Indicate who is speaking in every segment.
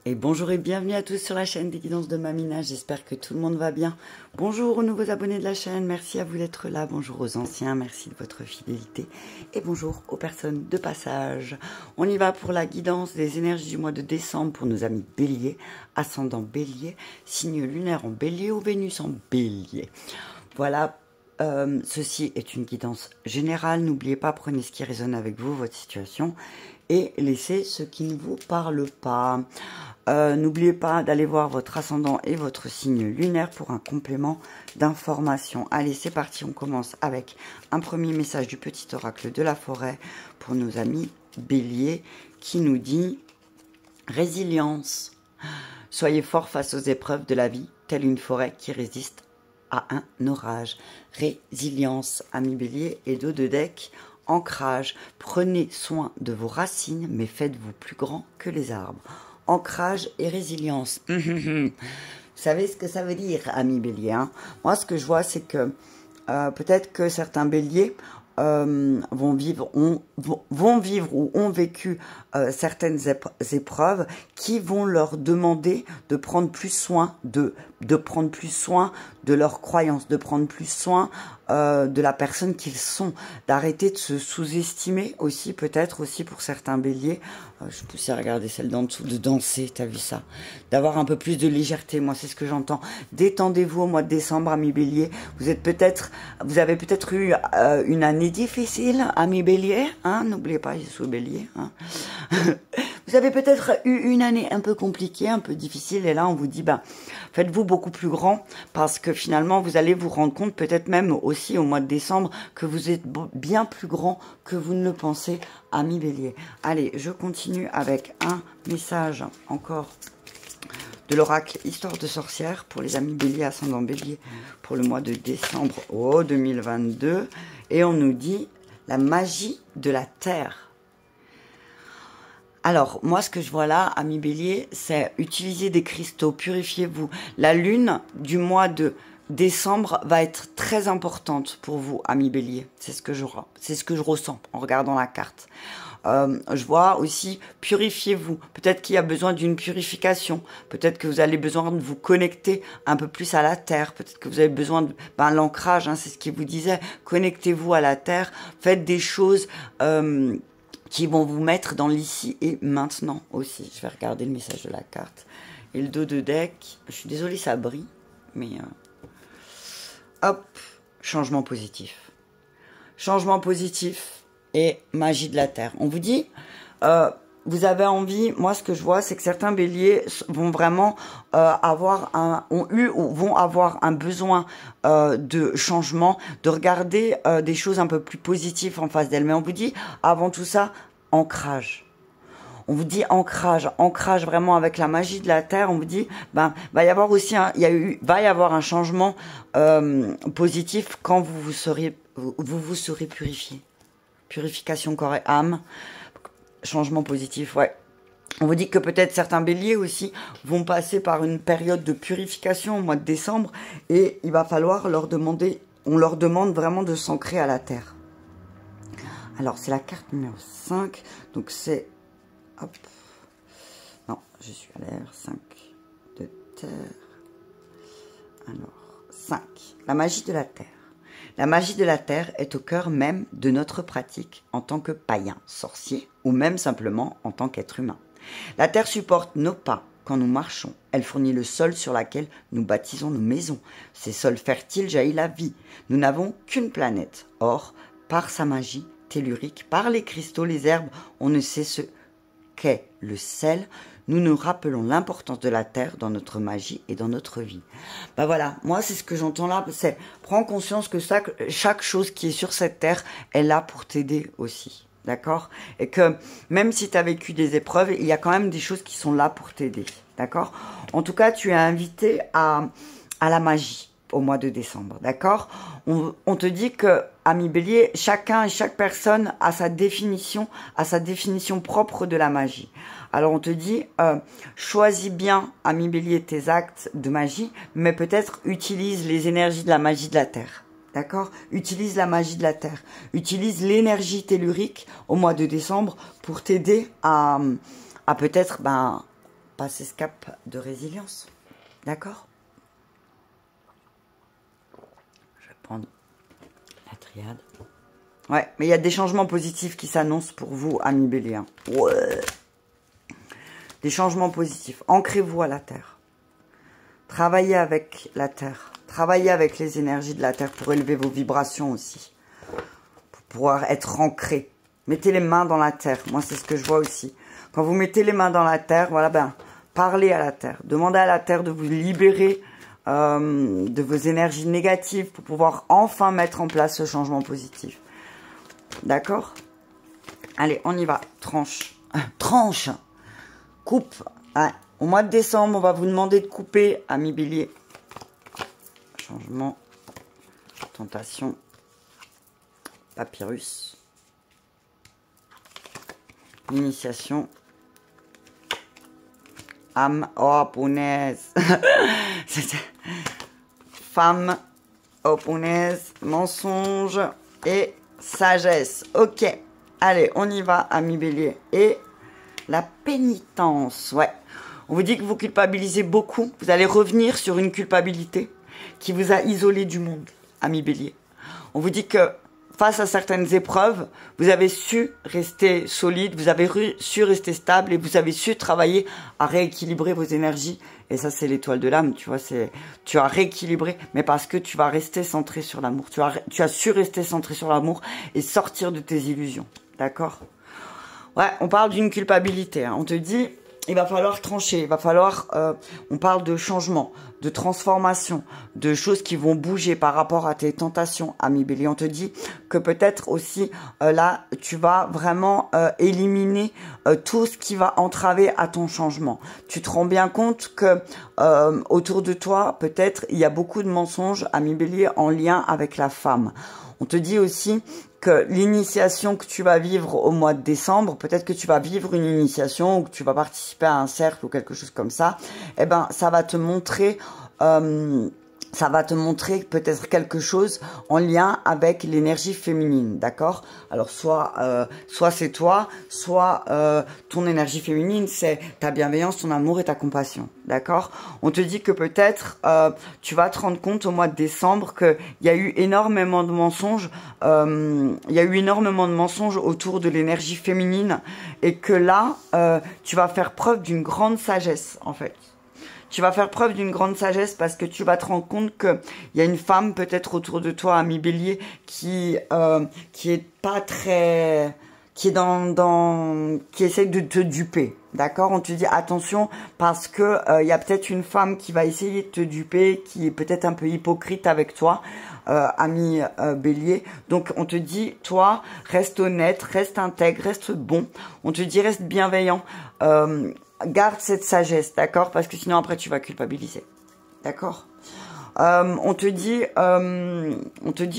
Speaker 1: Et bonjour et bienvenue à tous sur la chaîne des guidances de Mamina, j'espère que tout le monde va bien. Bonjour aux nouveaux abonnés de la chaîne, merci à vous d'être là, bonjour aux anciens, merci de votre fidélité et bonjour aux personnes de passage. On y va pour la guidance des énergies du mois de décembre pour nos amis Bélier, ascendant Bélier, signe lunaire en Bélier ou Vénus en Bélier. Voilà. Ceci est une guidance générale, n'oubliez pas, prenez ce qui résonne avec vous, votre situation, et laissez ce qui ne vous parle pas. N'oubliez pas d'aller voir votre ascendant et votre signe lunaire pour un complément d'information. Allez, c'est parti, on commence avec un premier message du petit oracle de la forêt pour nos amis Bélier qui nous dit « Résilience, soyez fort face aux épreuves de la vie, telle une forêt qui résiste à un orage. Résilience, amis Bélier, et dos de deck, ancrage. Prenez soin de vos racines, mais faites-vous plus grand que les arbres. Ancrage et résilience. Vous savez ce que ça veut dire, amis Bélier, hein? Moi, ce que je vois, c'est que peut-être que certains Béliers vont vivre ou ont vécu certaines épreuves qui vont leur demander de prendre plus soin de leurs croyances, de prendre plus soin de la personne qu'ils sont, d'arrêter de se sous-estimer aussi, peut-être aussi pour certains Béliers. Je poussais à regarder celle d'en dessous, de danser, t'as vu ça? D'avoir un peu plus de légèreté, moi c'est ce que j'entends. Détendez-vous au mois de décembre, amis Bélier. Vous avez peut-être eu une année difficile, amis Bélier, hein? N'oubliez pas, je suis Bélier, hein? Vous avez peut-être eu une année un peu compliquée, un peu difficile, et là on vous dit, ben, faites-vous beaucoup plus grand, parce que finalement vous allez vous rendre compte, peut-être même aussi au mois de décembre, que vous êtes bien plus grand que vous ne le pensez, amis Bélier. Allez, je continue avec un message encore de l'oracle Histoire de sorcière pour les amis Bélier, ascendant Bélier, pour le mois de décembre 2022, et on nous dit la magie de la terre. Alors, moi, ce que je vois là, amis Bélier, c'est utiliser des cristaux, purifiez-vous. La lune du mois de décembre va être très importante pour vous, amis Bélier. C'est ce que je ressens en regardant la carte. Je vois aussi, purifiez-vous. Peut-être qu'il y a besoin d'une purification. Peut-être que vous avez besoin de vous connecter un peu plus à la terre. Peut-être que vous avez besoin de l'ancrage, hein, c'est ce qu'il vous disait. Connectez-vous à la terre. Faites des choses qui vont vous mettre dans l'ici et maintenant aussi. Je vais regarder le message de la carte. Et le dos de deck, je suis désolée, ça brille, mais hop, changement positif. Changement positif et magie de la terre. On vous dit, vous avez envie, moi ce que je vois, c'est que certains béliers vont vraiment vont avoir un besoin de changement, de regarder des choses un peu plus positives en face d'elles. Mais on vous dit, avant tout ça, ancrage. On vous dit ancrage vraiment avec la magie de la terre. On vous dit, ben, va y avoir aussi va y avoir un changement positif quand vous vous serez purifié. Purification corps et âme. Changement positif, ouais. On vous dit que peut-être certains béliers aussi vont passer par une période de purification au mois de décembre et il va falloir on leur demande vraiment de s'ancrer à la terre. Alors, c'est la carte numéro 5, donc c'est, hop, non, je suis à l'air, 5 de terre, alors, 5, la magie de la terre. La magie de la terre est au cœur même de notre pratique en tant que païen, sorcier ou même simplement en tant qu'être humain. La terre supporte nos pas quand nous marchons. Elle fournit le sol sur lequel nous bâtissons nos maisons. Ces sols fertiles jaillit la vie. Nous n'avons qu'une planète. Or, par sa magie tellurique, par les cristaux, les herbes, on ne sait ce qu'est le sel. Nous nous rappelons l'importance de la terre dans notre magie et dans notre vie. Ben voilà, moi c'est ce que j'entends là, c'est prends conscience que chaque chose qui est sur cette terre est là pour t'aider aussi, d'accord? Et que même si tu as vécu des épreuves, il y a quand même des choses qui sont là pour t'aider, d'accord? En tout cas, tu es invité à la magie au mois de décembre, d'accord? On te dit que, ami Bélier, chacun et chaque personne a sa définition propre de la magie. Alors on te dit, choisis bien, ami Bélier, tes actes de magie, mais peut-être utilise les énergies de la magie de la terre. D'accord? Utilise la magie de la terre. Utilise l'énergie tellurique au mois de décembre pour t'aider à peut-être passer ce cap de résilience. D'accord? Je vais prendre la triade. Ouais, mais il y a des changements positifs qui s'annoncent pour vous, amis Bélier. Hein. Ouais. Des changements positifs. Ancrez-vous à la Terre. Travaillez avec la Terre. Travaillez avec les énergies de la Terre pour élever vos vibrations aussi. Pour pouvoir être ancré. Mettez les mains dans la Terre. Moi, c'est ce que je vois aussi. Quand vous mettez les mains dans la Terre, voilà, ben, parlez à la Terre. Demandez à la Terre de vous libérer de vos énergies négatives pour pouvoir enfin mettre en place ce changement positif. D'accord? Allez, on y va. Tranche. Tranche. Coupe. Ouais. Au mois de décembre, on va vous demander de couper, amis Bélier. Changement. Tentation. Papyrus. Initiation. Âme. Oh, punaise. Femme. Oh, punaise. Mensonge. Et sagesse. Ok. Allez, on y va, amis Bélier. Et la pénitence. Ouais. On vous dit que vous culpabilisez beaucoup. Vous allez revenir sur une culpabilité qui vous a isolé du monde, amis Bélier. On vous dit que face à certaines épreuves, vous avez su rester solide, vous avez su rester stable et vous avez su travailler à rééquilibrer vos énergies. Et ça, c'est l'étoile de l'âme, tu vois, tu as rééquilibré, mais parce que tu vas rester centré sur l'amour. Tu as su rester centré sur l'amour et sortir de tes illusions, d'accord? Ouais, on parle d'une culpabilité, hein. On te dit, il va falloir trancher, il va falloir, on parle de changement, de transformation, de choses qui vont bouger par rapport à tes tentations, ami Bélier. On te dit que peut-être aussi, là, tu vas vraiment éliminer tout ce qui va entraver à ton changement. Tu te rends bien compte que autour de toi, peut-être, il y a beaucoup de mensonges, ami Bélier, en lien avec la femme. On te dit aussi que l'initiation que tu vas vivre au mois de décembre, peut-être que tu vas vivre une initiation ou que tu vas participer à un cercle ou quelque chose comme ça, eh ben, ça va te montrer peut-être quelque chose en lien avec l'énergie féminine, d'accord? Alors soit c'est toi, soit ton énergie féminine, c'est ta bienveillance, ton amour et ta compassion, d'accord? On te dit que peut-être tu vas te rendre compte au mois de décembre qu'il y a eu énormément de mensonges, autour de l'énergie féminine et que là, tu vas faire preuve d'une grande sagesse, en fait. Tu vas faire preuve d'une grande sagesse parce que tu vas te rendre compte que il y a une femme peut-être autour de toi, ami Bélier, qui est pas très, qui essaie de te duper. D'accord? On te dit attention parce que il y a peut-être une femme qui va essayer de te duper, qui est peut-être un peu hypocrite avec toi, ami Bélier. Donc on te dit, toi, reste honnête, reste intègre, reste bon. On te dit, reste bienveillant. Garde cette sagesse, d'accord? Parce que sinon après tu vas culpabiliser, d'accord? On te dit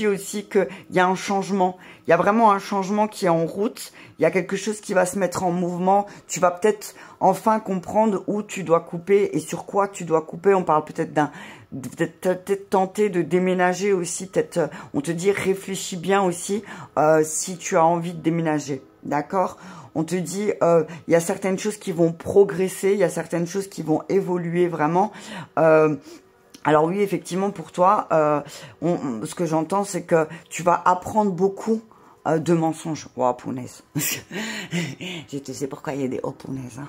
Speaker 1: aussi qu'il y a un changement. Il y a vraiment un changement qui est en route. Il y a quelque chose qui va se mettre en mouvement. Tu vas peut-être enfin comprendre où tu dois couper et sur quoi tu dois couper. On parle peut-être peut-être tenter de déménager aussi. Peut-être, on te dit réfléchis bien aussi si tu as envie de déménager, d'accord? On te dit, il y a certaines choses qui vont progresser, il y a certaines choses qui vont évoluer vraiment. Alors oui, effectivement, pour toi, ce que j'entends, c'est que tu vas apprendre beaucoup de mensonges. Oh, punaise. Je te sais pourquoi il y a des oh, punaise. Hein.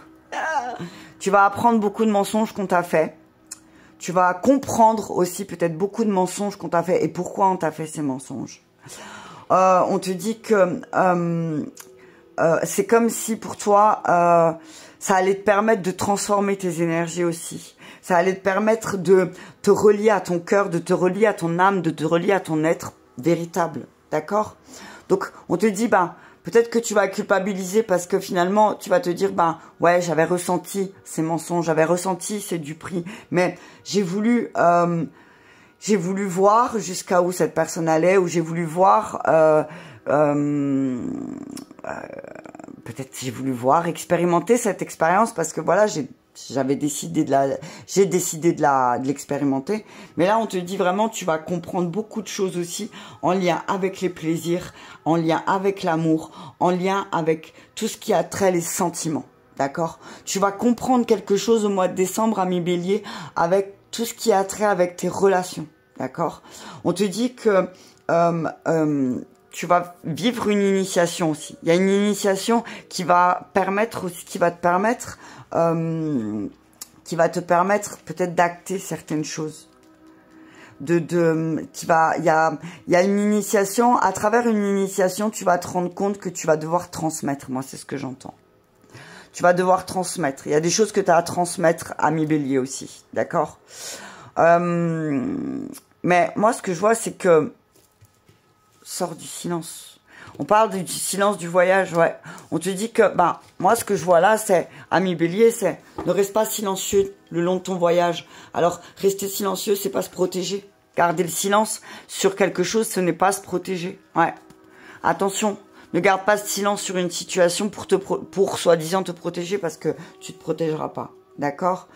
Speaker 1: Tu vas apprendre beaucoup de mensonges qu'on t'a fait. Tu vas comprendre aussi peut-être beaucoup de mensonges qu'on t'a fait et pourquoi on t'a fait ces mensonges. On te dit que... c'est comme si pour toi, ça allait te permettre de transformer tes énergies aussi. Ça allait te permettre de te relier à ton cœur, de te relier à ton âme, de te relier à ton être véritable. D'accord? Donc, on te dit, ben, peut-être que tu vas culpabiliser parce que finalement, tu vas te dire, ben, ouais, j'avais ressenti ces mensonges, j'avais ressenti ces duperies, mais j'ai voulu voir jusqu'à où cette personne allait, ou j'ai voulu voir... peut-être j'ai voulu voir, expérimenter cette expérience parce que voilà, j'ai décidé de l'expérimenter. Mais là, on te dit vraiment, tu vas comprendre beaucoup de choses aussi en lien avec les plaisirs, en lien avec l'amour, en lien avec tout ce qui a trait les sentiments. D'accord? Tu vas comprendre quelque chose au mois de décembre, ami Bélier, avec tout ce qui a trait avec tes relations. D'accord? On te dit que tu vas vivre une initiation aussi. Il y a une initiation qui va permettre aussi, qui va te permettre peut-être d'acter certaines choses. Il y a une initiation, à travers une initiation, tu vas te rendre compte que tu vas devoir transmettre. Moi, c'est ce que j'entends. Tu vas devoir transmettre. Il y a des choses que tu as à transmettre, ami Bélier aussi. D'accord? Mais moi, ce que je vois, c'est que sors du silence. On parle du silence du voyage, ouais. On te dit que, moi, ce que je vois là, c'est, ami Bélier, c'est ne reste pas silencieux le long de ton voyage. Alors, rester silencieux, c'est pas se protéger. Garder le silence sur quelque chose, ce n'est pas se protéger. Ouais. Attention, ne garde pas ce silence sur une situation pour soi-disant te protéger parce que tu te protégeras pas. D'accord?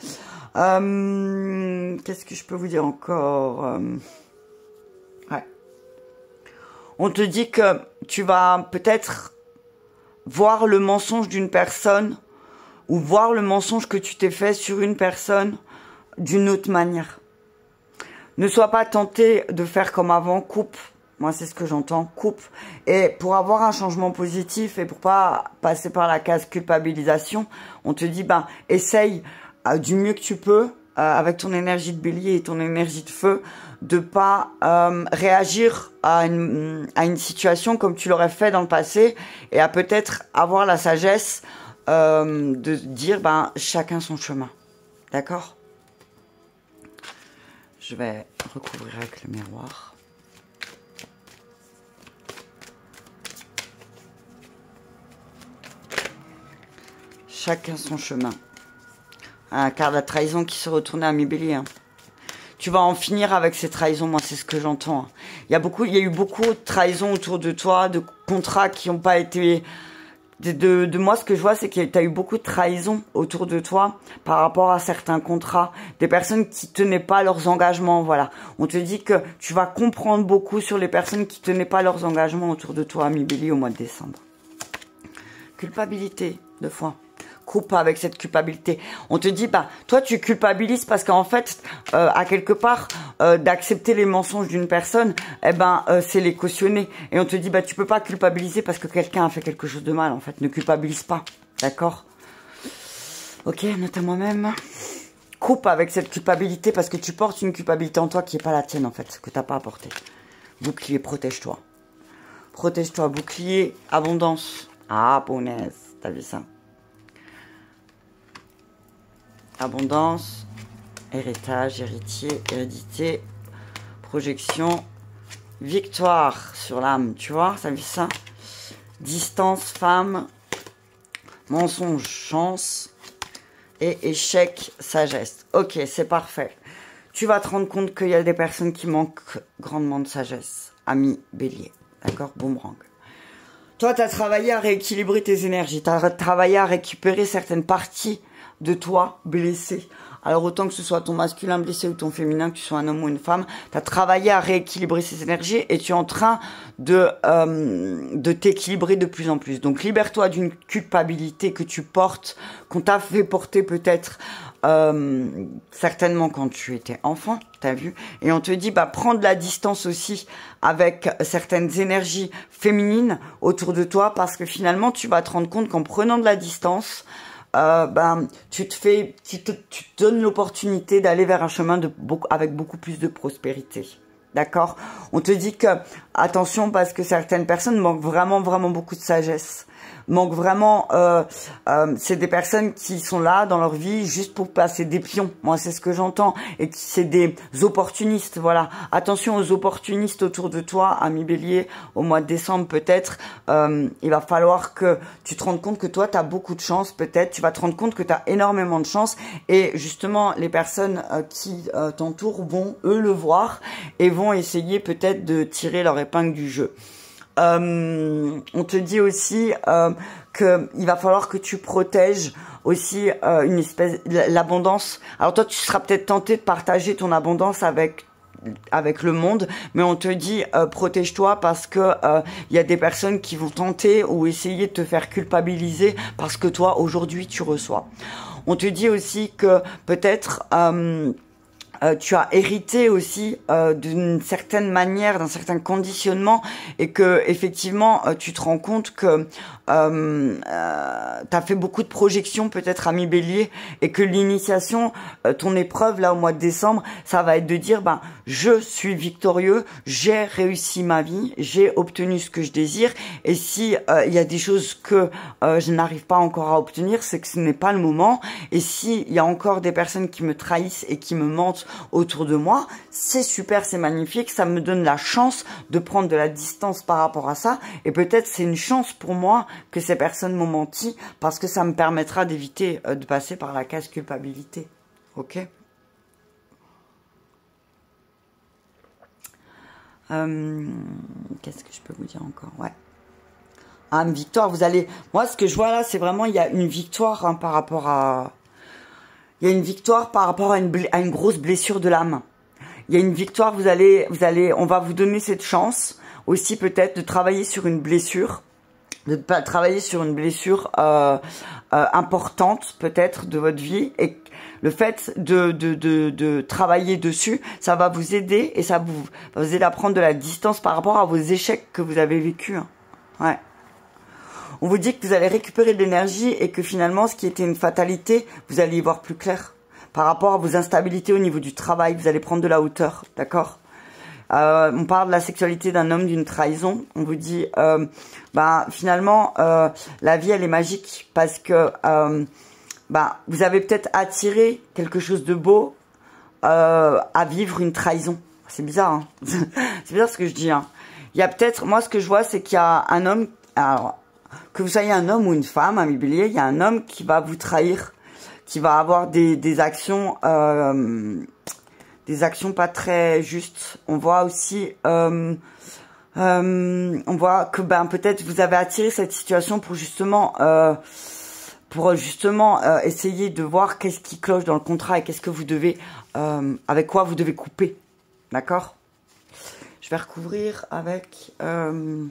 Speaker 1: Qu'est-ce que je peux vous dire encore? Ouais. On te dit que tu vas peut-être voir le mensonge d'une personne ou voir le mensonge que tu t'es fait sur une personne d'une autre manière. Ne sois pas tenté de faire comme avant, coupe. Moi, c'est ce que j'entends, coupe. Et pour avoir un changement positif et pour pas passer par la case culpabilisation, on te dit, essaye du mieux que tu peux, avec ton énergie de bélier et ton énergie de feu, de pas réagir à une situation comme tu l'aurais fait dans le passé et à peut-être avoir la sagesse de dire, chacun son chemin. D'accord? Je vais recouvrir avec le miroir. Chacun son chemin. Un quart de la trahison qui se retournait à mi bélier. Hein. Tu vas en finir avec ces trahisons, moi c'est ce que j'entends. Hein. Il y a eu beaucoup de trahisons autour de toi, de contrats qui n'ont pas été... De moi, ce que je vois, c'est que tu as eu beaucoup de trahisons autour de toi par rapport à certains contrats, des personnes qui tenaient pas leurs engagements, voilà. On te dit que tu vas comprendre beaucoup sur les personnes qui tenaient pas leurs engagements autour de toi, ami Bélier, au mois de décembre. Culpabilité, 2 fois. Coupe avec cette culpabilité. On te dit, toi, tu culpabilises parce qu'en fait, à quelque part, d'accepter les mensonges d'une personne, c'est les cautionner. Et on te dit, tu peux pas culpabiliser parce que quelqu'un a fait quelque chose de mal, en fait. Ne culpabilise pas. D'accord? Ok, note à moi-même. Coupe avec cette culpabilité parce que tu portes une culpabilité en toi qui est pas la tienne, en fait, que t'as pas apportée. Bouclier, protège-toi. Protège-toi, bouclier, abondance. Ah, punaise, t'as vu ça? Abondance, héritage, héritier, hérédité, projection, victoire sur l'âme, tu vois, ça fait ça. Distance, femme, mensonge, chance et échec, sagesse. Ok, c'est parfait. Tu vas te rendre compte qu'il y a des personnes qui manquent grandement de sagesse. Ami Bélier, d'accord? Boomerang. Toi, tu as travaillé à rééquilibrer tes énergies, tu as travaillé à récupérer certaines parties de toi blessé. Alors autant que ce soit ton masculin blessé ou ton féminin, que tu sois un homme ou une femme, tu as travaillé à rééquilibrer ces énergies et tu es en train de t'équilibrer de plus en plus. Donc libère-toi d'une culpabilité que tu portes, qu'on t'a fait porter peut-être certainement quand tu étais enfant, t'as vu. Et on te dit, prends de la distance aussi avec certaines énergies féminines autour de toi parce que finalement tu vas te rendre compte qu'en prenant de la distance, tu te donnes l'opportunité d'aller vers un chemin avec beaucoup plus de prospérité. D'accord? On te dit que, attention, parce que certaines personnes manquent vraiment, vraiment beaucoup de sagesse. Manquent vraiment, c'est des personnes qui sont là dans leur vie juste pour passer des pions. Moi, c'est ce que j'entends. Et c'est des opportunistes, voilà. Attention aux opportunistes autour de toi, ami Bélier, au mois de décembre peut-être. Il va falloir que tu te rendes compte que toi, tu as beaucoup de chance, peut-être. Tu vas te rendre compte que tu as énormément de chance. Et justement, les personnes qui t'entourent vont, eux, le voir et vont essayer peut-être de tirer leur épingle du jeu. On te dit aussi qu'il va falloir que tu protèges aussi une espèce l'abondance. Alors toi, tu seras peut-être tenté de partager ton abondance avec avec le monde, mais on te dit protège-toi parce que il y a des personnes qui vont tenter ou essayer de te faire culpabiliser parce que toi aujourd'hui tu reçois. On te dit aussi que peut-être tu as hérité aussi d'une certaine manière, d'un certain conditionnement, et que effectivement tu te rends compte que tu as fait beaucoup de projections peut-être ami Bélier, et que l'initiation, ton épreuve là au mois de décembre, ça va être de dire ben je suis victorieux, j'ai réussi ma vie, j'ai obtenu ce que je désire, et si il y a des choses que je n'arrive pas encore à obtenir, c'est que ce n'est pas le moment, et si il y a encore des personnes qui me trahissent et qui me mentent autour de moi, c'est super, c'est magnifique, ça me donne la chance de prendre de la distance par rapport à ça, et peut-être c'est une chance pour moi que ces personnes m'ont menti, parce que ça me permettra d'éviter de passer par la case culpabilité. Ok? Qu'est-ce que je peux vous dire encore? Ouais. Ah, une victoire, vous allez... Moi, ce que je vois là, c'est vraiment, il y a une victoire hein, par rapport à... Il y a une victoire par rapport à une grosse blessure de l'âme. Il y a une victoire, on va vous donner cette chance aussi peut-être de travailler sur une blessure, importante peut-être de votre vie, et le fait de travailler dessus, ça va vous aider et ça va vous aider à prendre de la distance par rapport à vos échecs que vous avez vécus. Hein. Ouais. On vous dit que vous allez récupérer de l'énergie et que finalement, ce qui était une fatalité, vous allez y voir plus clair. Par rapport à vos instabilités au niveau du travail, vous allez prendre de la hauteur, d'accord? On parle de la sexualité d'un homme, d'une trahison. On vous dit, finalement, la vie, elle est magique parce que vous avez peut-être attiré quelque chose de beau à vivre une trahison. C'est bizarre, hein. C'est bizarre ce que je dis, hein. Il y a peut-être, moi, ce que je vois, c'est qu'il y a un homme... Alors, que vous soyez un homme ou une femme, ami Bélier, il y a un homme qui va vous trahir, qui va avoir des actions pas très justes. On voit aussi, on voit que peut-être vous avez attiré cette situation pour justement essayer de voir qu'est-ce qui cloche dans le contrat et qu'est-ce que vous devez, avec quoi vous devez couper, d'accord? Je vais recouvrir avec le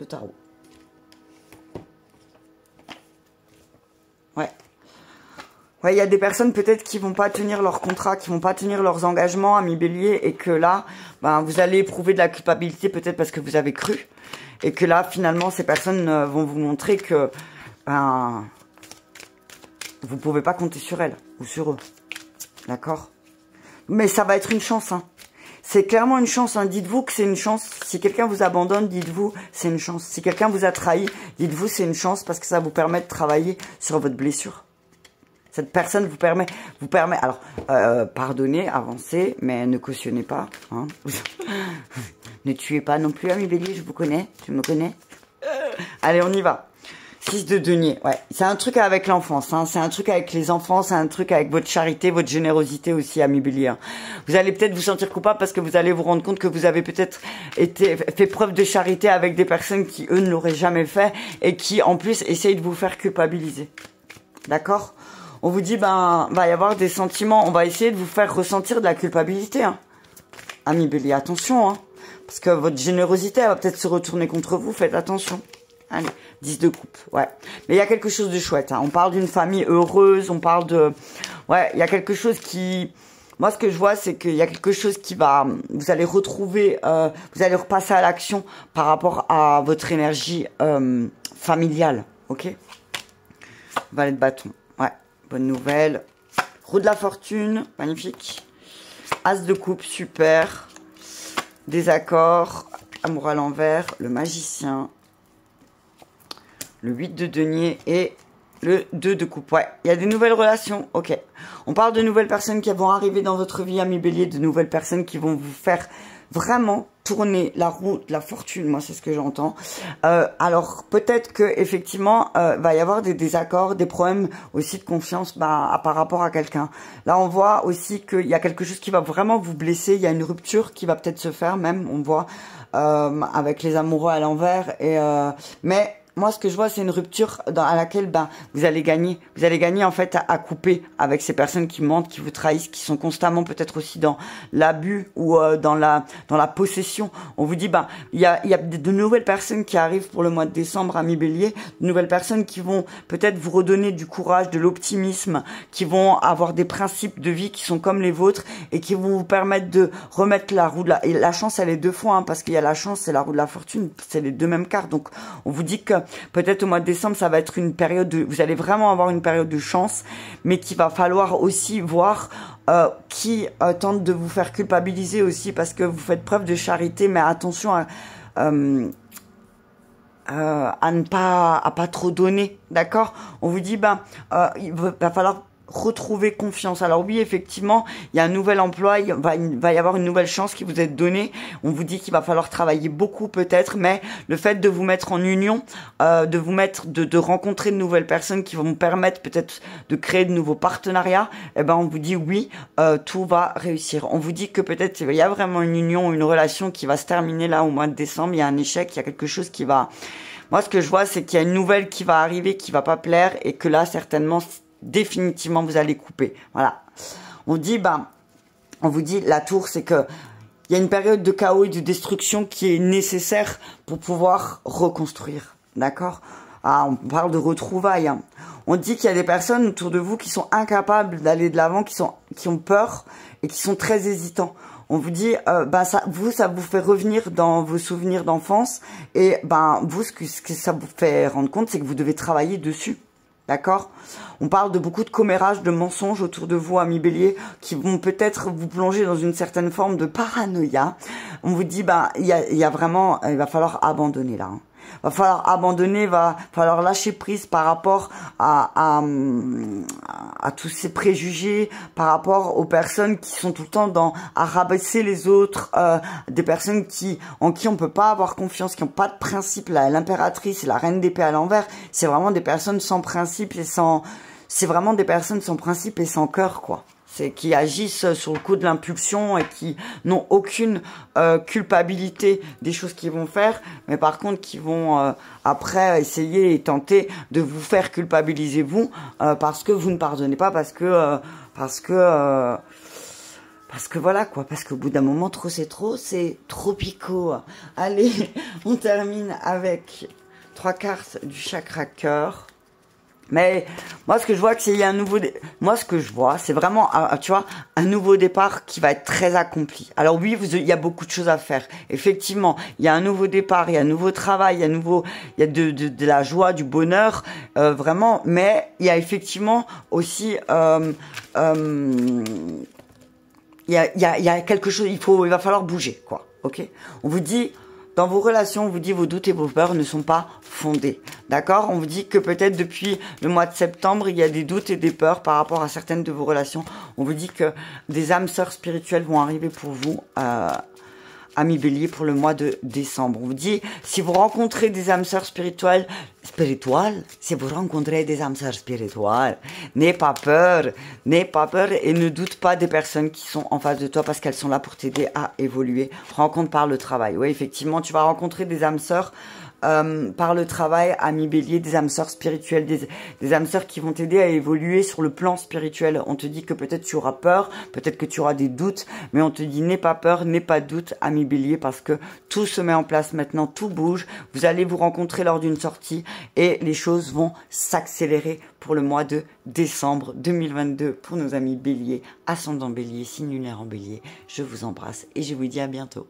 Speaker 1: tarot. Ouais, il y a des personnes peut-être qui vont pas tenir leur contrat, qui vont pas tenir leurs engagements, ami Bélier, et que là, vous allez éprouver de la culpabilité peut-être parce que vous avez cru, et que là, finalement, ces personnes vont vous montrer que vous pouvez pas compter sur elles ou sur eux, d'accord? Mais ça va être une chance, hein. C'est clairement une chance, hein. Dites-vous que c'est une chance. Si quelqu'un vous abandonne, dites-vous c'est une chance. Si quelqu'un vous a trahi, dites-vous c'est une chance parce que ça vous permet de travailler sur votre blessure. Cette personne vous permet, alors, pardonnez, avancez, mais ne cautionnez pas, hein. Ne tuez pas non plus, ami Bélier, je vous connais, tu me connais. Allez, on y va. 6 de denier, ouais. C'est un truc avec l'enfance, hein. C'est un truc avec les enfants, c'est un truc avec votre charité, votre générosité aussi, ami Bélier. Vous allez peut-être vous sentir coupable parce que vous allez vous rendre compte que vous avez peut-être fait preuve de charité avec des personnes qui, eux, ne l'auraient jamais fait et qui, en plus, essayent de vous faire culpabiliser. D'accord? On vous dit, va y avoir des sentiments, on va essayer de vous faire ressentir de la culpabilité, hein. Ami Bélier, attention, hein. Parce que votre générosité, elle va peut-être se retourner contre vous, faites attention. Allez, 10 de coupe, ouais. Mais il y a quelque chose de chouette, hein. On parle d'une famille heureuse, on parle de... Ouais, il y a quelque chose qui... Moi, ce que je vois, c'est qu'il y a quelque chose qui va... Vous allez retrouver... vous allez repasser à l'action par rapport à votre énergie familiale, ok? Valet de bâton, ouais. Bonne nouvelle. Roue de la fortune, magnifique. As de coupe, super. Désaccord, amour à l'envers, le magicien. Le 8 de denier et le 2 de coupe. Ouais, il y a des nouvelles relations, ok. On parle de nouvelles personnes qui vont arriver dans votre vie, ami Bélier, de nouvelles personnes qui vont vous faire vraiment tourner la roue de la fortune. Moi, c'est ce que j'entends. Alors, peut-être que effectivement, va y avoir des désaccords, des problèmes aussi de confiance par rapport à quelqu'un. Là, on voit aussi qu'il y a quelque chose qui va vraiment vous blesser. Il y a une rupture qui va peut-être se faire, même, on voit, avec les amoureux à l'envers. Mais moi, ce que je vois, c'est une rupture à laquelle vous allez gagner. Vous allez gagner en fait à couper avec ces personnes qui mentent, qui vous trahissent, qui sont constamment peut-être aussi dans l'abus ou dans la possession. On vous dit, il y a de nouvelles personnes qui arrivent pour le mois de décembre, amis Bélier, de nouvelles personnes qui vont peut-être vous redonner du courage, de l'optimisme, qui vont avoir des principes de vie qui sont comme les vôtres et qui vont vous permettre de remettre la roue de et la chance, elle est deux fois, parce qu'il y a la chance, c'est la roue de la fortune, c'est les deux mêmes cartes. Donc, on vous dit que peut-être au mois de décembre, ça va être une période vous allez vraiment avoir une période de chance, mais qu'il va falloir aussi voir qui tente de vous faire culpabiliser aussi, parce que vous faites preuve de charité, mais attention à ne pas trop donner, d'accord? On vous dit, il va falloir retrouver confiance. Alors oui, effectivement, il y a un nouvel emploi, il va y avoir une nouvelle chance qui vous est donnée. On vous dit qu'il va falloir travailler beaucoup peut-être, mais le fait de vous mettre en union, de rencontrer de nouvelles personnes qui vont vous permettre peut-être de créer de nouveaux partenariats, on vous dit oui, tout va réussir. On vous dit que peut-être il y a vraiment une union, une relation qui va se terminer là au mois de décembre. Il y a un échec, il y a quelque chose qui va... Moi, ce que je vois, c'est qu'il y a une nouvelle qui va arriver, qui va pas plaire, et que là, certainement, définitivement, vous allez couper. Voilà. On dit, on vous dit, la tour, c'est que il y a une période de chaos et de destruction qui est nécessaire pour pouvoir reconstruire. D'accord? On parle de retrouvailles. On dit qu'il y a des personnes autour de vous qui sont incapables d'aller de l'avant, qui ont peur et qui sont très hésitants. On vous dit, ça vous fait revenir dans vos souvenirs d'enfance, et vous, ce que ça vous fait rendre compte, c'est que vous devez travailler dessus. D'accord? On parle de beaucoup de commérages, de mensonges autour de vous, amis Bélier, qui vont peut-être vous plonger dans une certaine forme de paranoïa. On vous dit, il y a vraiment, il va falloir abandonner là. Va falloir abandonner, va falloir lâcher prise par rapport à tous ces préjugés, par rapport aux personnes qui sont tout le temps à rabaisser les autres, des personnes en qui on peut pas avoir confiance, qui n'ont pas de principe. L'impératrice et la reine d'épée à l'envers, c'est vraiment des personnes sans principe et c'est vraiment des personnes sans principe et sans cœur, quoi. C'est qui agissent sur le coup de l'impulsion et qui n'ont aucune culpabilité des choses qu'ils vont faire, mais par contre qui vont après essayer et tenter de vous faire culpabiliser vous parce que vous ne pardonnez pas, parce que voilà quoi, parce qu'au bout d'un moment, trop c'est trop picot. Allez, on termine avec 3 cartes du chakra cœur. Mais moi, ce que je vois, c'est qu'il y a moi, ce que je vois, c'est vraiment, tu vois, un nouveau départ qui va être très accompli. Alors oui, il y a beaucoup de choses à faire. Effectivement, il y a un nouveau départ, il y a un nouveau travail, il y a de la joie, du bonheur, vraiment. Mais il y a effectivement aussi, il y a quelque chose. Il va falloir bouger, quoi. Ok? On vous dit. Dans vos relations, on vous dit vos doutes et vos peurs ne sont pas fondés. D'accord? On vous dit que peut-être depuis le mois de septembre, il y a des doutes et des peurs par rapport à certaines de vos relations. On vous dit que des âmes sœurs spirituelles vont arriver pour vous, amis Bélier, pour le mois de décembre. On vous dit, si vous rencontrez des âmes sœurs spirituelles, si vous rencontrez des âmes sœurs spirituelles, n'aie pas peur et ne doute pas des personnes qui sont en face de toi parce qu'elles sont là pour t'aider à évoluer. Rencontre par le travail. Oui, effectivement, tu vas rencontrer des âmes sœurs par le travail, amis Bélier, des âmes sœurs spirituelles, des âmes sœurs qui vont t'aider à évoluer sur le plan spirituel. On te dit que peut-être tu auras peur, peut-être que tu auras des doutes, mais on te dit n'aie pas peur, n'aie pas de doute, amis Bélier, parce que tout se met en place maintenant, tout bouge. Vous allez vous rencontrer lors d'une sortie et les choses vont s'accélérer pour le mois de décembre 2022 pour nos amis Bélier, ascendant Bélier, signe lunaire en Bélier. Je vous embrasse et je vous dis à bientôt.